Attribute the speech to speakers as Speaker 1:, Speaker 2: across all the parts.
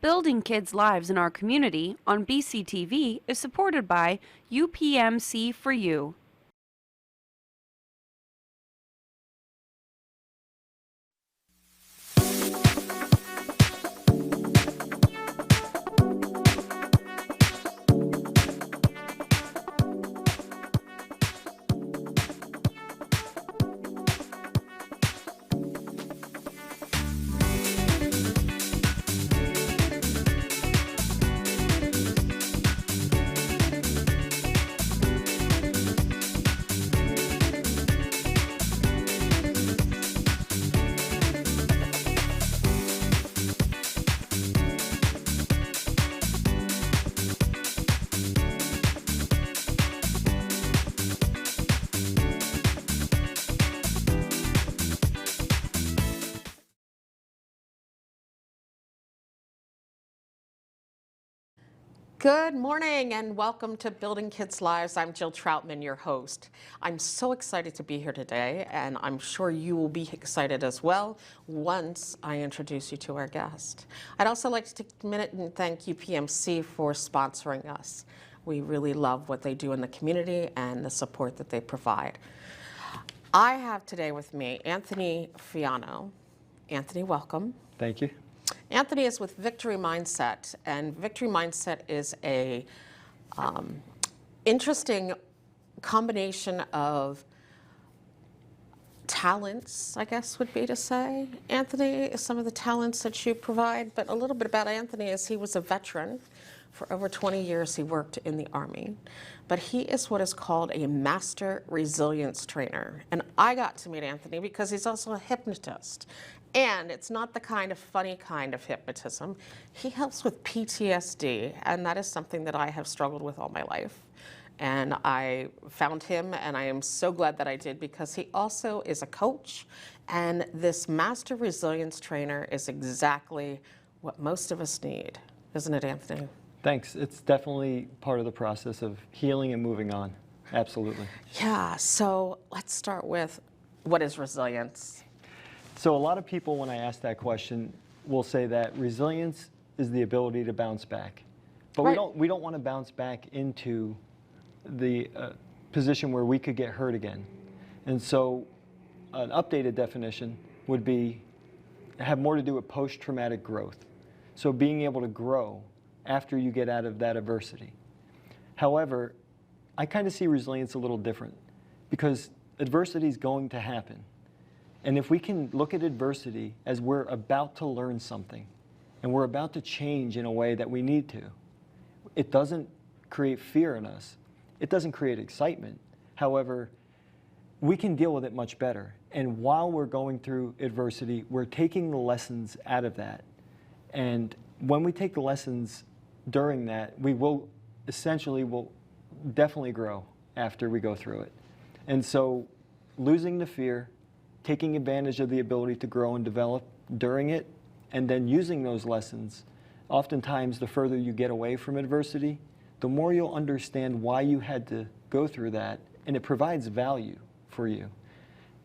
Speaker 1: Building Kids' Lives in Our Community on BCTV is supported by UPMC for You.
Speaker 2: Good morning and welcome to Building Kids' Lives. I'm Jill Troutman, your host. I'm so excited to be here today, and I'm sure you will be excited as well once I introduce you to our guest. I'd also like to take a minute and thank UPMC for sponsoring us. We really love what they do in the community and the support that they provide. I have today with me Anthony Fiano. Anthony, welcome.
Speaker 3: Thank you.
Speaker 2: Anthony is with Victory Mindset, and Victory Mindset is a interesting combination of talents, I guess would be to say. Anthony, some of the talents that you provide, but a little bit about Anthony is he was a veteran. For over 20 years, he worked in the Army, but he is what is called a master resilience trainer. And I got to meet Anthony because he's also a hypnotist. And it's not the kind of funny kind of hypnotism. He helps with PTSD, and that is something that I have struggled with all my life. And I found him, and I am so glad that I did because he also is a coach. And this master resilience trainer is exactly what most of us need, isn't it, Anthony?
Speaker 3: Thanks. It's definitely part of the process of healing and moving on. Absolutely.
Speaker 2: Yeah, so let's start with what is resilience?
Speaker 3: So a lot of people, when I ask that question, will say that resilience is the ability to bounce back. But
Speaker 2: Right.
Speaker 3: we don't want to bounce back into the position where we could get hurt again. And so an updated definition would be have more to do with post-traumatic growth. So being able to grow after you get out of that adversity. However, I kind of see resilience a little different because adversity is going to happen. And if we can look at adversity as we're about to learn something and we're about to change in a way that we need to, it doesn't create fear in us. It doesn't create excitement. However, we can deal with it much better. And while we're going through adversity, we're taking the lessons out of that. And when we take the lessons during that, we will definitely grow after we go through it. And so losing the fear, taking advantage of the ability to grow and develop during it, and then using those lessons, oftentimes the further you get away from adversity, the more you'll understand why you had to go through that, and it provides value for you.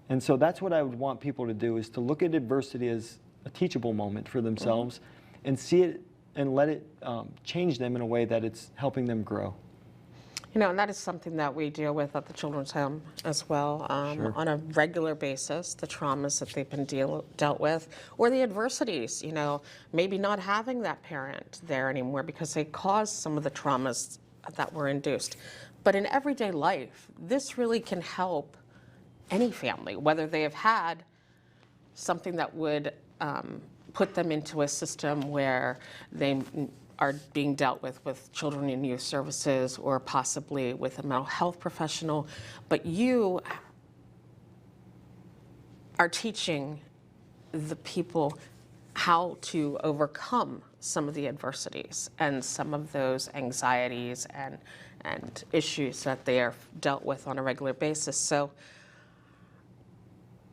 Speaker 3: And so that's what I would want people to do, is to look at adversity as a teachable moment for themselves and see it and let it change them in a way that it's helping them grow.
Speaker 2: You know, and that is something that we deal with at the Children's Home as well,
Speaker 3: Sure.
Speaker 2: on a regular basis, the traumas that they've been dealt with, or the adversities, you know, maybe not having that parent there anymore because they caused some of the traumas that were induced. But in everyday life, this really can help any family, whether they have had something that would put them into a system where they are being dealt with children and youth services or possibly with a mental health professional, but you are teaching the people how to overcome some of the adversities and some of those anxieties and issues that they are dealt with on a regular basis. So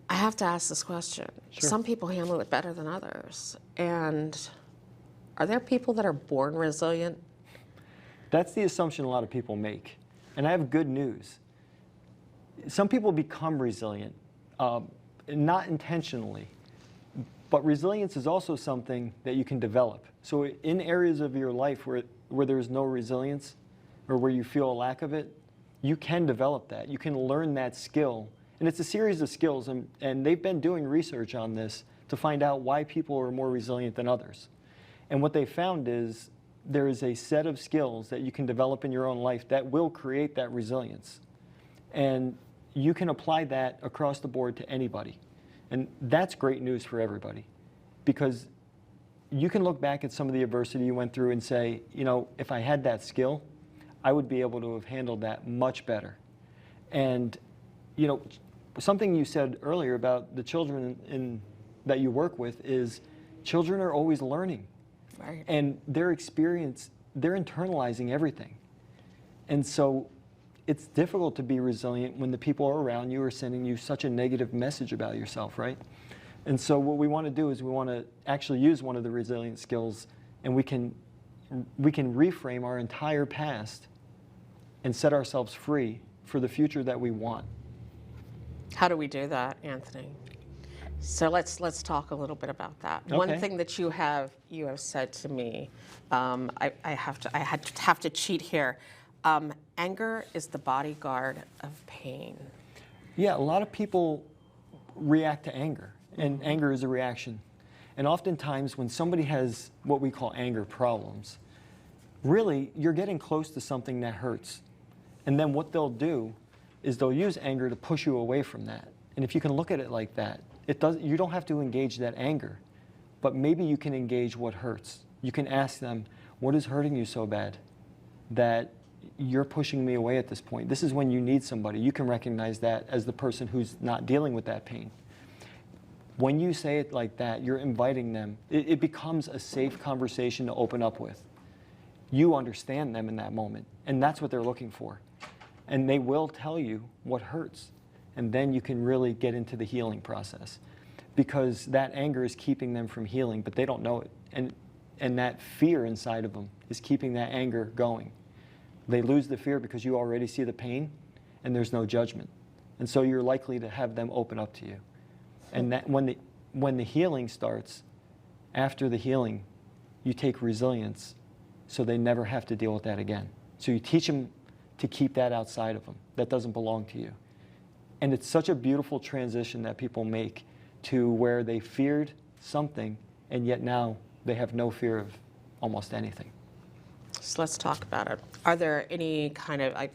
Speaker 2: I have to ask this question.
Speaker 3: Sure.
Speaker 2: Some people handle it better than others. And are there people that are born resilient?
Speaker 3: That's the assumption a lot of people make. And I have good news. Some people become resilient, not intentionally, But resilience is also something that you can develop. So in areas of your life where there's no resilience or where you feel a lack of it, you can develop that. You can learn that skill. And it's a series of skills, and they've been doing research on this to find out why people are more resilient than others. And what they found is there is a set of skills that you can develop in your own life that will create that resilience. And you can apply that across the board to anybody. And that's great news for everybody, because you can look back at some of the adversity you went through and say, you know, if I had that skill, I would be able to have handled that much better. And, you know, something you said earlier about the children that you work with is children are always learning.
Speaker 2: Right.
Speaker 3: And their experience, they're internalizing everything. And so it's difficult to be resilient when the people around you are sending you such a negative message about yourself, right? And so what we want to do is we want to actually use one of the resilient skills, and we can reframe our entire past and set ourselves free for the future that we want.
Speaker 2: How do we do that, Anthony? So let's talk a little bit about that.
Speaker 3: Okay.
Speaker 2: One thing that you have said to me, I have to cheat here. Anger is the bodyguard of pain.
Speaker 3: Yeah, a lot of people react to anger, and anger is a reaction. And oftentimes when somebody has what we call anger problems, really you're getting close to something that hurts. And then what they'll do is they'll use anger to push you away from that. And if you can look at it like that, you don't have to engage that anger, but maybe you can engage what hurts. You can ask them, what is hurting you so bad that you're pushing me away at this point? This is when you need somebody. You can recognize that as the person who's not dealing with that pain. When you say it like that, you're inviting them. It becomes a safe conversation to open up with. You understand them in that moment, and that's what they're looking for. And they will tell you what hurts. And then you can really get into the healing process, because that anger is keeping them from healing, but they don't know it. And that fear inside of them is keeping that anger going. They lose the fear because you already see the pain and there's no judgment. And so you're likely to have them open up to you. And that when the healing starts, after the healing, you take resilience so they never have to deal with that again. So you teach them to keep that outside of them. That doesn't belong to you. And it's such a beautiful transition that people make to where they feared something, and yet now they have no fear of almost anything.
Speaker 2: So let's talk about it. Are there any kind of, a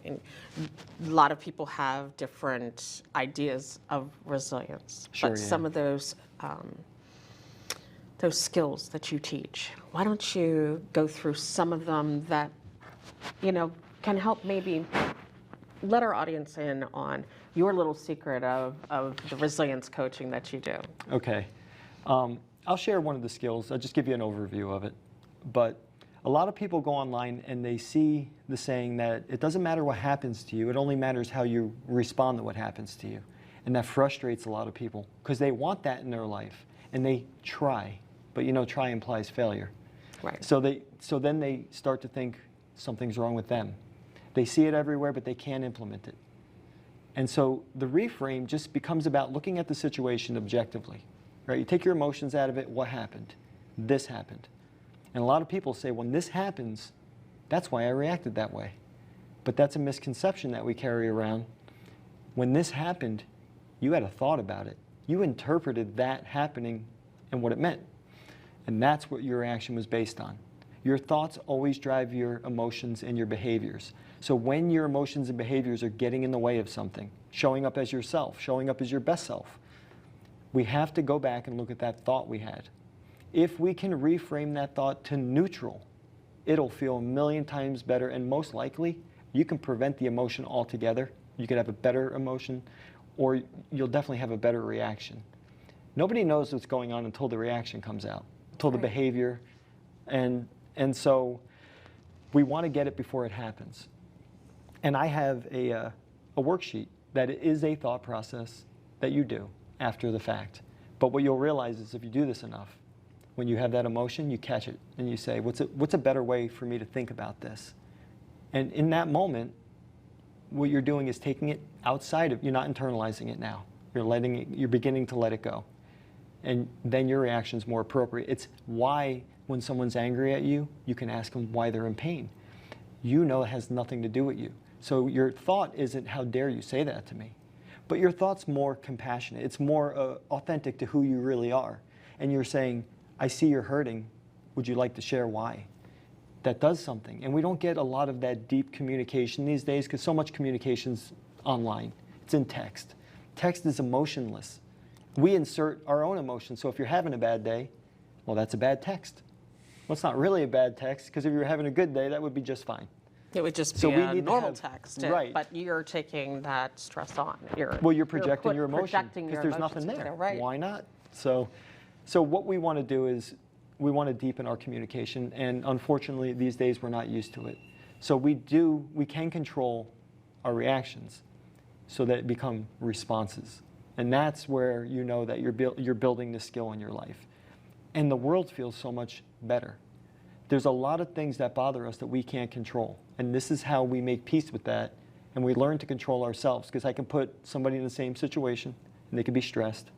Speaker 2: lot of people have different ideas of resilience,
Speaker 3: Sure,
Speaker 2: but
Speaker 3: yeah.
Speaker 2: some of those skills that you teach, why don't you go through some of them that, you know, can help maybe let our audience in on your little secret of the resilience coaching that you do?
Speaker 3: Okay. I'll share one of the skills. I'll just give you an overview of it. But a lot of people go online and they see the saying that it doesn't matter what happens to you, it only matters how you respond to what happens to you. And that frustrates a lot of people because they want that in their life and they try. But you know, try implies failure.
Speaker 2: Right.
Speaker 3: So then they start to think something's wrong with them. They see it everywhere, but they can't implement it. And so the reframe just becomes about looking at the situation objectively, right? You take your emotions out of it. What happened? This happened. And a lot of people say, when this happens, that's why I reacted that way. But that's a misconception that we carry around. When this happened, you had a thought about it. You interpreted that happening and what it meant. And that's what your reaction was based on. Your thoughts always drive your emotions and your behaviors. So when your emotions and behaviors are getting in the way of something, showing up as yourself, showing up as your best self, we have to go back and look at that thought we had. If we can reframe that thought to neutral, it'll feel a million times better, and most likely, you can prevent the emotion altogether. You could have a better emotion, or you'll definitely have a better reaction. Nobody knows what's going on until the reaction comes out, until the behavior, and so we want to get it before it happens. And I have a worksheet that is a thought process that you do after the fact. But what you'll realize is if you do this enough, when you have that emotion, you catch it and you say, what's a better way for me to think about this? And in that moment, what you're doing is taking it outside of, you're not internalizing it now. You're beginning to let it go. and then your reaction's more appropriate. It's why, when someone's angry at you, you can ask them why they're in pain. You know it has nothing to do with you. So your thought isn't, how dare you say that to me? But your thought's more compassionate. It's more authentic to who you really are. And you're saying, I see you're hurting. Would you like to share why? That does something. And we don't get a lot of that deep communication these days because so much communication's online. It's in text. Text is emotionless. We insert our own emotions. So if you're having a bad day, well, that's a bad text. Well, it's not really a bad text because if you were having a good day, that would be just fine.
Speaker 2: It would just
Speaker 3: So
Speaker 2: be
Speaker 3: we
Speaker 2: a
Speaker 3: need to
Speaker 2: normal
Speaker 3: have-
Speaker 2: text,
Speaker 3: right.
Speaker 2: but you're taking that stress on.
Speaker 3: You're projecting your emotion
Speaker 2: projecting
Speaker 3: because
Speaker 2: your
Speaker 3: there's nothing
Speaker 2: emotions
Speaker 3: there.
Speaker 2: onto it, right?
Speaker 3: Why not? So what we want to do is we want to deepen our communication, and unfortunately these days we're not used to it. So we can control our reactions so that it become responses, and that's where you know that you're building the skill in your life, and the world feels so much better. There's a lot of things that bother us that we can't control, and this is how we make peace with that, and we learn to control ourselves, because I can put somebody in the same situation and they could be stressed,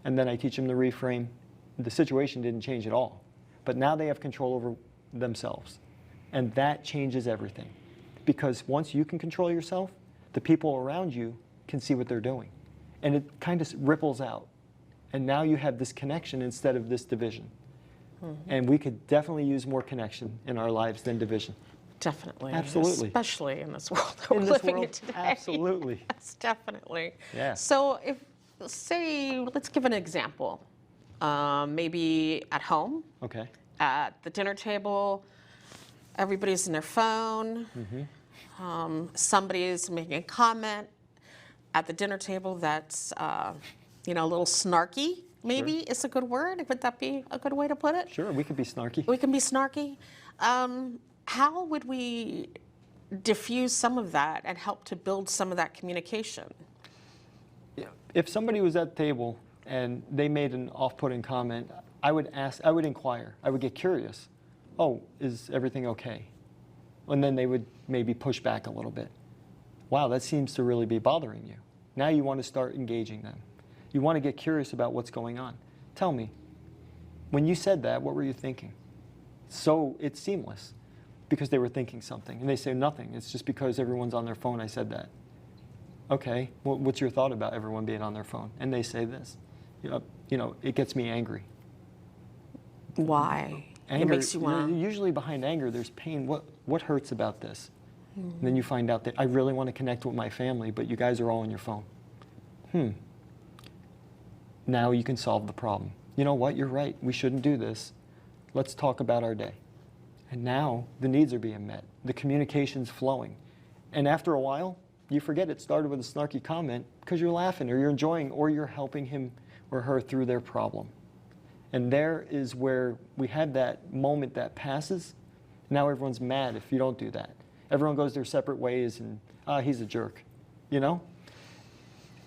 Speaker 3: and then I teach them to reframe. The situation didn't change at all, but now they have control over themselves, and that changes everything, because once you can control yourself, the people around you can see what they're doing, and it kind of ripples out, and now you have this connection instead of this division. And we could definitely use more connection in our lives than division.
Speaker 2: Definitely.
Speaker 3: Absolutely.
Speaker 2: Especially in this world that we're
Speaker 3: In this
Speaker 2: living in
Speaker 3: world,
Speaker 2: today.
Speaker 3: absolutely.
Speaker 2: Yes, definitely.
Speaker 3: Yeah.
Speaker 2: So let's give an example. Maybe at home,
Speaker 3: Okay.
Speaker 2: at the dinner table, everybody's in their phone. Somebody is making a comment at the dinner table that's, a little snarky, maybe is a good word. Would that be a good way to put it?
Speaker 3: Sure, we could be snarky.
Speaker 2: We can be snarky. How would we diffuse some of that and help to build some of that communication?
Speaker 3: If somebody was at the table and they made an off-putting comment, I would inquire, I would get curious. Oh, is everything okay? And then they would maybe push back a little bit. Wow, that seems to really be bothering you. Now you want to start engaging them. You want to get curious about what's going on. Tell me, when you said that, what were you thinking? So it's seamless because they were thinking something. And they say nothing. It's just because everyone's on their phone I said that. Okay, what's your thought about everyone being on their phone? And they say this. It gets me angry.
Speaker 2: Why?
Speaker 3: Anger,
Speaker 2: It makes you want to.
Speaker 3: usually behind anger, there's pain. What hurts about this? And then you find out that I really want to connect with my family, but you guys are all on your phone. Now you can solve the problem. You know what? You're right. We shouldn't do this. Let's talk about our day. And now the needs are being met. The communication's flowing. And after a while, you forget it started with a snarky comment because you're laughing or you're enjoying or you're helping him or her through their problem. And there is where we had that moment that passes. Now everyone's mad if you don't do that. Everyone goes their separate ways and, he's a jerk,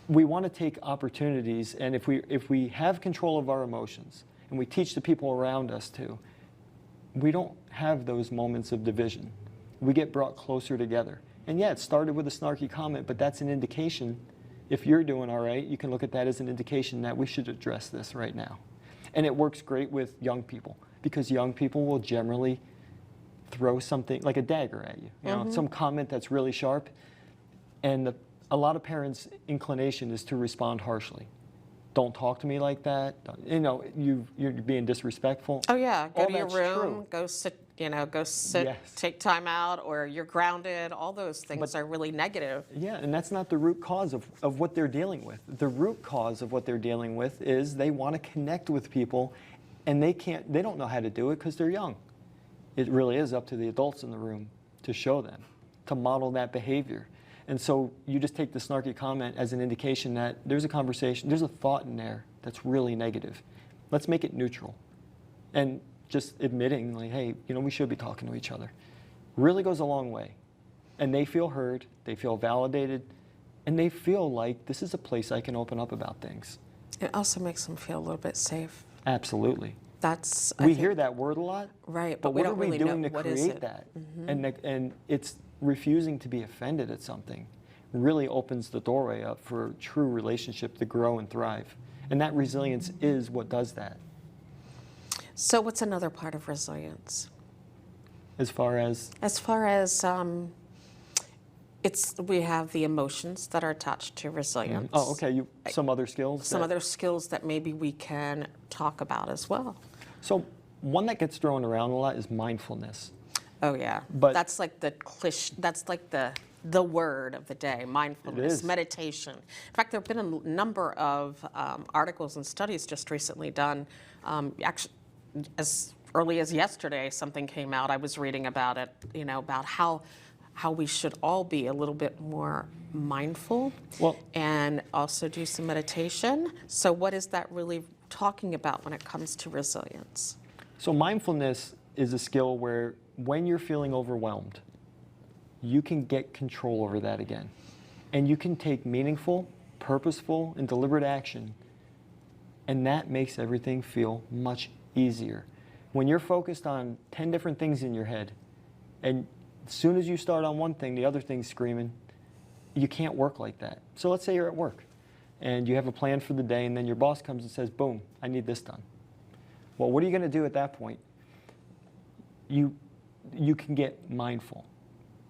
Speaker 3: We want to take opportunities, and if we have control of our emotions and we teach the people around us to, we don't have those moments of division. We get brought closer together. And yeah, it started with a snarky comment, but that's an indication. If you're doing all right, you can look at that as an indication that we should address this right now. And it works great with young people because young people will generally throw something like a dagger at you, some comment that's really sharp. And a lot of parents' inclination is to respond harshly. Don't talk to me like that. You're being disrespectful.
Speaker 2: Oh yeah, go
Speaker 3: All
Speaker 2: to your
Speaker 3: that's
Speaker 2: room,
Speaker 3: true.
Speaker 2: go sit,
Speaker 3: Yes.
Speaker 2: take time out, or you're grounded. All those things are really negative.
Speaker 3: Yeah, and that's not the root cause of what they're dealing with. The root cause of what they're dealing with is they want to connect with people, and they don't know how to do it because they're young. It really is up to the adults in the room to show them, to model that behavior. And so you just take the snarky comment as an indication that there's a conversation, there's a thought in there that's really negative. Let's make it neutral. And just admitting, like, hey, we should be talking to each other, really goes a long way. And they feel heard, they feel validated, and they feel like this is a place I can open up about things.
Speaker 2: It also makes them feel a little bit safe.
Speaker 3: Absolutely.
Speaker 2: That's
Speaker 3: We hear that word a lot,
Speaker 2: right,
Speaker 3: but
Speaker 2: we
Speaker 3: what
Speaker 2: don't
Speaker 3: are we
Speaker 2: really
Speaker 3: doing
Speaker 2: know
Speaker 3: to
Speaker 2: what is
Speaker 3: create
Speaker 2: it.
Speaker 3: that? And it's refusing to be offended at something really opens the doorway up for true relationship to grow and thrive. And that resilience is what does that.
Speaker 2: So what's another part of resilience?
Speaker 3: As far as,
Speaker 2: we have the emotions that are attached to resilience.
Speaker 3: oh, okay, some other skills?
Speaker 2: Some
Speaker 3: that-
Speaker 2: other skills that maybe we can talk about as well.
Speaker 3: So one that gets thrown around a lot is mindfulness.
Speaker 2: Oh yeah,
Speaker 3: But-
Speaker 2: that's like that's like the word of the day: mindfulness,
Speaker 3: is.
Speaker 2: meditation. In fact, there have been a number of articles and studies just recently done. Actually, as early as yesterday, something came out. I was reading about it. About how we should all be a little bit more mindful,
Speaker 3: Well-
Speaker 2: and also do some meditation. So, what is that really talking about when it comes to resilience?
Speaker 3: So mindfulness is a skill where when you're feeling overwhelmed, you can get control over that again. And you can take meaningful, purposeful, and deliberate action. And that makes everything feel much easier. When you're focused on 10 different things in your head, and as soon as you start on one thing, the other thing's screaming, you can't work like that. So let's say you're at work, and you have a plan for the day, and then your boss comes and says, boom, I need this done. Well, what are you going to do at that point? You can get mindful.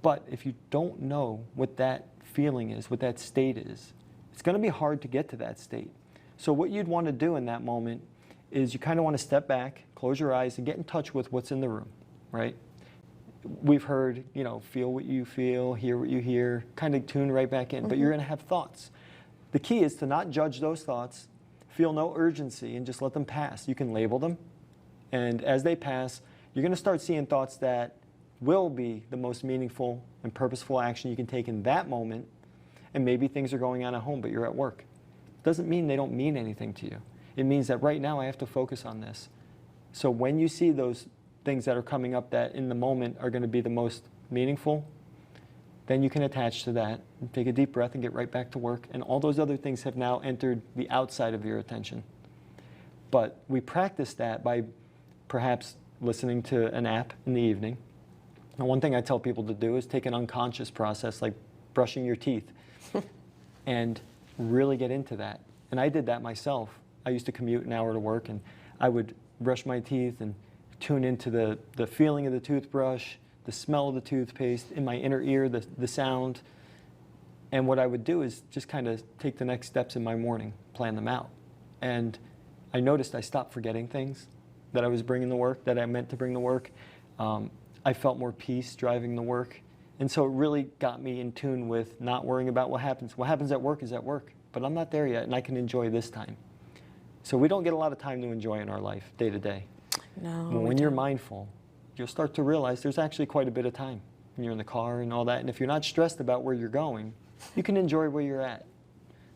Speaker 3: But if you don't know what that feeling is, what that state is, it's going to be hard to get to that state. So what you'd want to do in that moment is you kind of want to step back, close your eyes, and get in touch with what's in the room, right? We've heard, feel what you feel, hear what you hear, kind of tune right back in, but you're going to have thoughts. The key is to not judge those thoughts, feel no urgency, and just let them pass. You can label them, and as they pass, you're going to start seeing thoughts that will be the most meaningful and purposeful action you can take in that moment. And maybe things are going on at home, but you're at work. Doesn't mean they don't mean anything to you. It means that right now I have to focus on this. So when you see those things that are coming up that in the moment are going to be the most meaningful, then you can attach to that and take a deep breath and get right back to work. And all those other things have now entered the outside of your attention. But we practice that by perhaps listening to an app in the evening. And one thing I tell people to do is take an unconscious process like brushing your teeth and really get into that. And I did that myself. I used to commute an hour to work, and I would brush my teeth and tune into the feeling of the toothbrush, the smell of the toothpaste, in my inner ear, the sound. And what I would do is just kind of take the next steps in my morning, plan them out. And I noticed I stopped forgetting things that I was bringing to work, that I meant to bring to work. I felt more peace driving to work. And so it really got me in tune with not worrying about what happens. What happens at work is at work, but I'm not there yet, and I can enjoy this time. So we don't get a lot of time to enjoy in our life, day to day.
Speaker 2: No.
Speaker 3: But when you're mindful, you'll start to realize there's actually quite a bit of time. When you're in the car and all that, and if you're not stressed about where you're going, you can enjoy where you're at.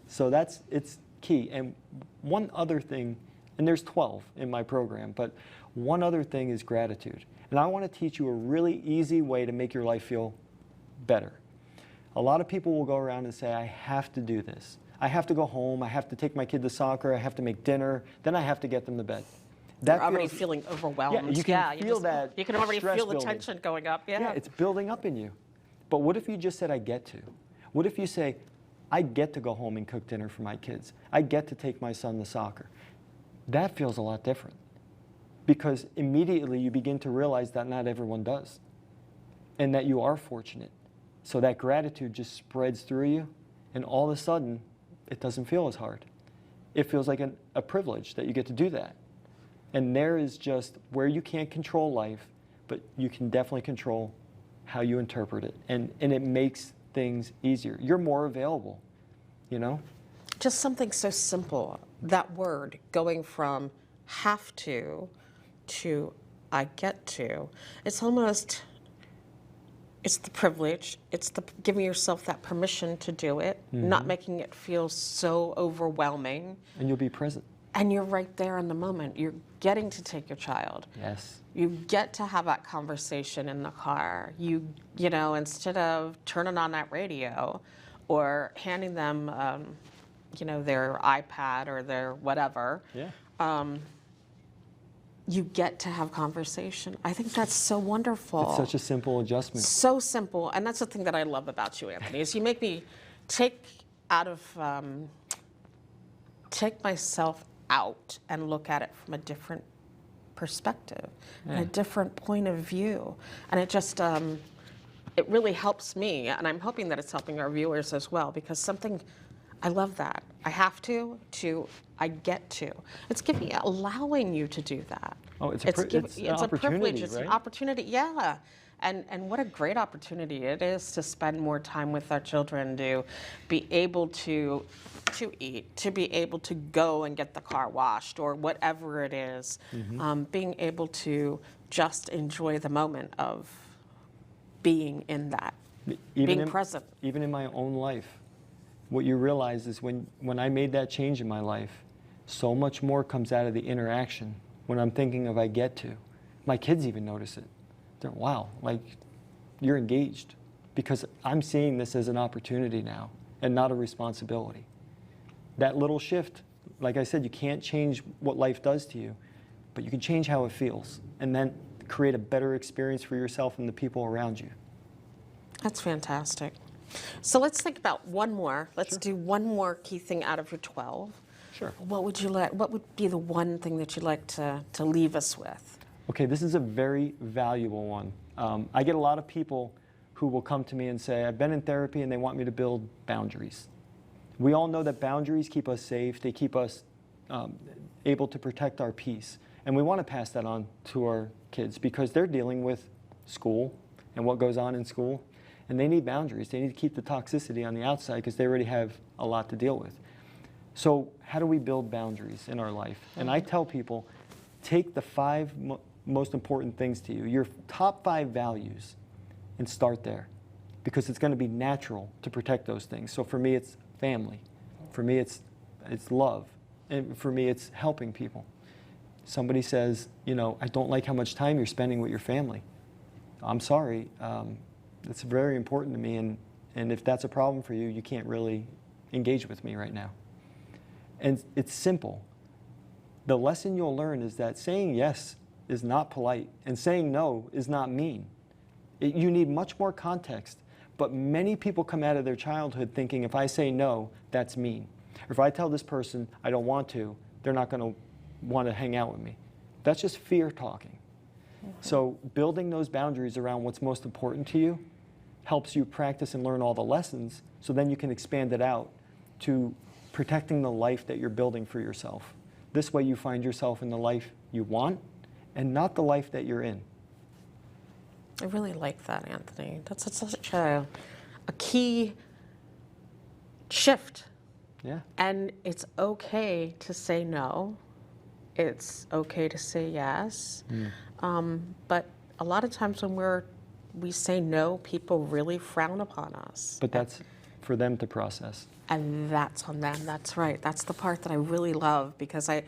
Speaker 3: So it's key. And one other thing, and there's 12 in my program, but one other thing is gratitude. And I want to teach you a really easy way to make your life feel better. A lot of people will go around and say, I have to do this. I have to go home, I have to take my kid to soccer, I have to make dinner, then I have to get them to bed.
Speaker 2: You're already feeling overwhelmed.
Speaker 3: Yeah, you can feel that
Speaker 2: You can already
Speaker 3: stress
Speaker 2: feel the
Speaker 3: building.
Speaker 2: tension going up. Yeah.
Speaker 3: Yeah, it's building up in you. But what if you just said, I get to? What if you say, I get to go home and cook dinner for my kids. I get to take my son to soccer. That feels a lot different. Because immediately you begin to realize that not everyone does. And that you are fortunate. So that gratitude just spreads through you. And all of a sudden, it doesn't feel as hard. It feels like a privilege that you get to do that. And there is just where you can't control life, but you can definitely control how you interpret it. And it makes things easier. You're more available,
Speaker 2: Just something so simple. That word going from have to I get to. It's the privilege. It's the giving yourself that permission to do it, not making it feel so overwhelming.
Speaker 3: And you'll be present.
Speaker 2: And you're right there in the moment. You're getting to take your child.
Speaker 3: Yes.
Speaker 2: You get to have that conversation in the car. Instead of turning on that radio or handing them, their iPad or their whatever.
Speaker 3: Yeah.
Speaker 2: You get to have conversation. I think that's so wonderful.
Speaker 3: It's such a simple adjustment.
Speaker 2: So simple. And that's the thing that I love about you, Anthony, is you make me take out of take myself out and look at it from a different perspective and a different point of view. And it just, it really helps me, and I'm hoping that it's helping our viewers as well, because I love that. I have to, I get to. It's allowing you to do that.
Speaker 3: Oh, it's an
Speaker 2: a
Speaker 3: opportunity,
Speaker 2: privilege, it's an
Speaker 3: right?
Speaker 2: opportunity, yeah. And what a great opportunity it is to spend more time with our children, to be able to eat, to be able to go and get the car washed or whatever it is. Being able to just enjoy the moment of being in that, being present.
Speaker 3: Even in my own life, what you realize is when I made that change in my life, so much more comes out of the interaction when I'm thinking of I get to. My kids even notice it. They're, wow, like you're engaged, because I'm seeing this as an opportunity now and not a responsibility. That little shift, like I said, you can't change what life does to you, but you can change how it feels and then create a better experience for yourself and the people around you.
Speaker 2: That's fantastic. So let's think about one more. Let's do one more key thing out of your 12.
Speaker 3: Sure.
Speaker 2: What would be the one thing that you'd like to leave us with?
Speaker 3: Okay, this is a very valuable one. I get a lot of people who will come to me and say, I've been in therapy and they want me to build boundaries. We all know that boundaries keep us safe. They keep us able to protect our peace. And we want to pass that on to our kids because they're dealing with school and what goes on in school. And they need boundaries. They need to keep the toxicity on the outside because they already have a lot to deal with. So how do we build boundaries in our life? And I tell people, take the 5 most important things to you, your top 5 values, and start there. Because it's going to be natural to protect those things. So for me, it's family. For me, it's love. And for me, it's helping people. Somebody says, you know, I don't like how much time you're spending with your family. I'm sorry. It's very important to me. And if that's a problem for you, you can't really engage with me right now. And it's simple. The lesson you'll learn is that saying yes is not polite, and saying no is not mean. You need much more context. But many people come out of their childhood thinking, if I say no, that's mean. Or if I tell this person I don't want to, they're not going to want to hang out with me. That's just fear talking. So building those boundaries around what's most important to you helps you practice and learn all the lessons, so then you can expand it out to protecting the life that you're building for yourself. This way you find yourself in the life you want and not the life that you're in.
Speaker 2: I really like that, Anthony. That's such a key shift.
Speaker 3: Yeah.
Speaker 2: And it's okay to say no. It's okay to say yes. But a lot of times when we say no, people really frown upon us.
Speaker 3: But that's for them to process.
Speaker 2: And that's on them. That's right. That's the part that I really love, because I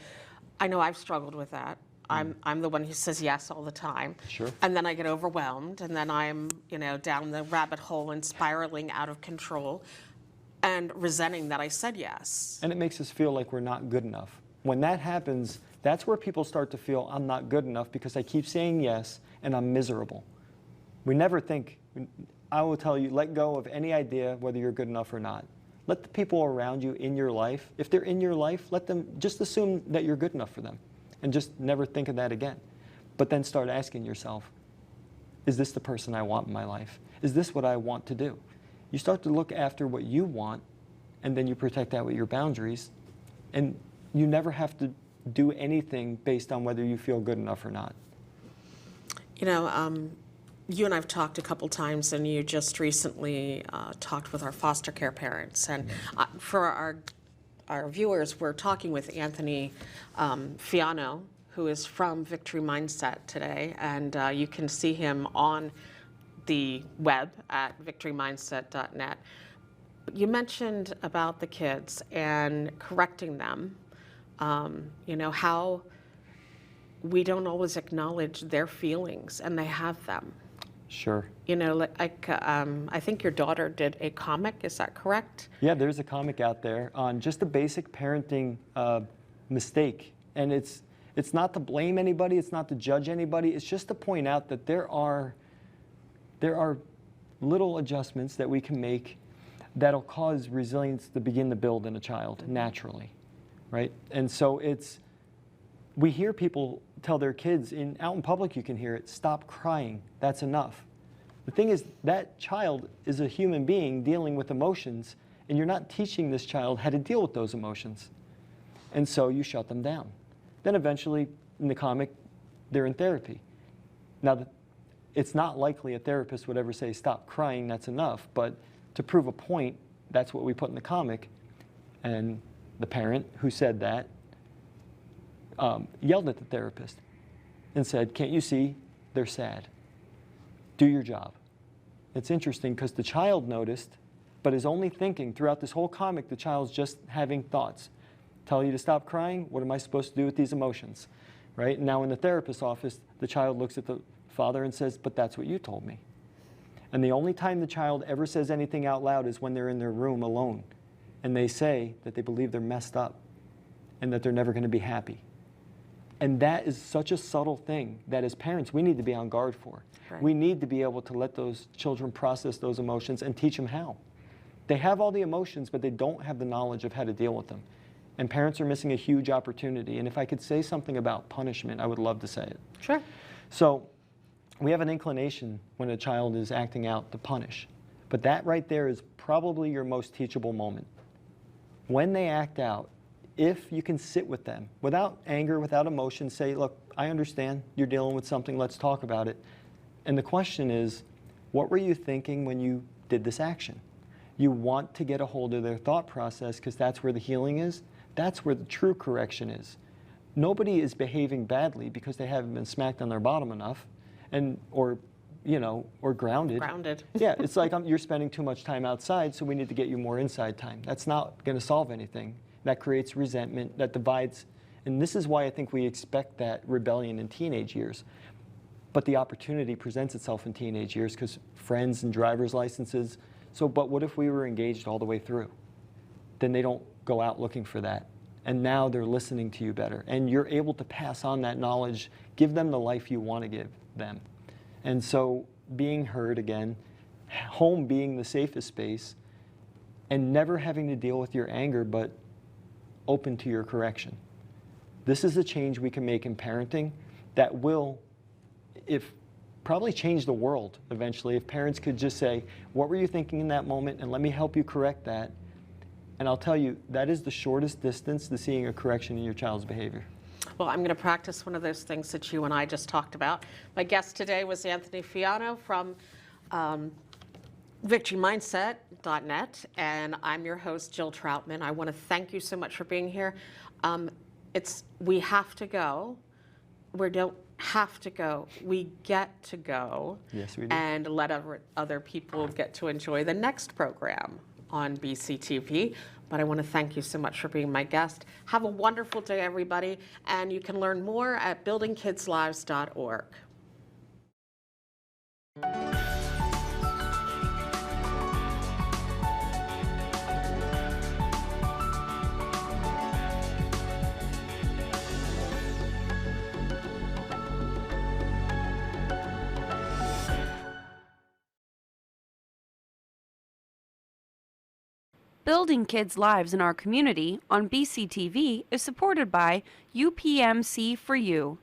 Speaker 2: know I've struggled with that. I'm the one who says yes all the time.
Speaker 3: Sure.
Speaker 2: And then I get overwhelmed, and then I'm, down the rabbit hole and spiraling out of control and resenting that I said yes.
Speaker 3: And it makes us feel like we're not good enough. When that happens, that's where people start to feel I'm not good enough because I keep saying yes and I'm miserable. We never think, I will tell you, let go of any idea whether you're good enough or not. Let the people around you in your life, if they're in your life, let them just assume that you're good enough for them and just never think of that again. But then start asking yourself, is this the person I want in my life? Is this what I want to do? You start to look after what you want, and then you protect that with your boundaries, and you never have to do anything based on whether you feel good enough or not.
Speaker 2: You and I have talked a couple times, and you just recently talked with our foster care parents. And for our viewers, we're talking with Anthony Fiano, who is from Victory Mindset today, and you can see him on the web at victorymindset.net. You mentioned about the kids and correcting them, how we don't always acknowledge their feelings, and they have them.
Speaker 3: Sure.
Speaker 2: I think your daughter did a comic, is that correct?
Speaker 3: Yeah, there's a comic out there on just a basic parenting mistake. And it's not to blame anybody, it's not to judge anybody, it's just to point out that there are little adjustments that we can make that'll cause resilience to begin to build in a child naturally. right? And so we hear people tell their kids, out in public you can hear it, stop crying, that's enough. The thing is, that child is a human being dealing with emotions, and you're not teaching this child how to deal with those emotions. And so you shut them down. Then eventually, in the comic, they're in therapy. Now, it's not likely a therapist would ever say, stop crying, that's enough, but to prove a point, that's what we put in the comic. And the parent who said that yelled at the therapist and said, can't you see they're sad? Do your job. It's interesting because the child noticed, but is only thinking throughout this whole comic, the child's just having thoughts. Tell you to stop crying, what am I supposed to do with these emotions? Right? Now in the therapist's office, the child looks at the father and says, but that's what you told me. And the only time the child ever says anything out loud is when they're in their room alone. And they say that they believe they're messed up and that they're never going to be happy. And that is such a subtle thing that as parents we need to be on guard for.
Speaker 2: Right.
Speaker 3: We need to be able to let those children process those emotions and teach them how. They have all the emotions, but they don't have the knowledge of how to deal with them. And parents are missing a huge opportunity. And if I could say something about punishment, I would love to say it.
Speaker 2: Sure.
Speaker 3: So we have an inclination when a child is acting out to punish. But that right there is probably your most teachable moment. When they act out, if you can sit with them without anger, without emotion, say, look, I understand you're dealing with something, let's talk about it. And the question is, what were you thinking when you did this action? You want to get a hold of their thought process because that's where the healing is. That's where the true correction is. Nobody is behaving badly because they haven't been smacked on their bottom enough or grounded.
Speaker 2: Grounded.
Speaker 3: Yeah, it's like you're spending too much time outside, so we need to get you more inside time. That's not going to solve anything. That creates resentment, that divides. And this is why I think we expect that rebellion in teenage years. But the opportunity presents itself in teenage years because friends and driver's licenses. So, but what if we were engaged all the way through? Then they don't go out looking for that. And now they're listening to you better. And you're able to pass on that knowledge, give them the life you want to give them. And so being heard again, home being the safest space, and never having to deal with your anger, but open to your correction. This is a change we can make in parenting that will, probably change the world eventually. If parents could just say, what were you thinking in that moment, and let me help you correct that. And I'll tell you, that is the shortest distance to seeing a correction in your child's behavior.
Speaker 2: Well, I'm going to practice one of those things that you and I just talked about. My guest today was Anthony Fiano from VictoryMindset.net, and I'm your host, Jill Troutman. I want to thank you so much for being here. We have to go. We don't have to go. We get to go.
Speaker 3: Yes, we do.
Speaker 2: And let other people get to enjoy the next program on BCTV. But I want to thank you so much for being my guest. Have a wonderful day, everybody. And you can learn more at buildingkidslives.org.
Speaker 1: Building Kids' Lives in Our Community on BCTV is supported by UPMC for You.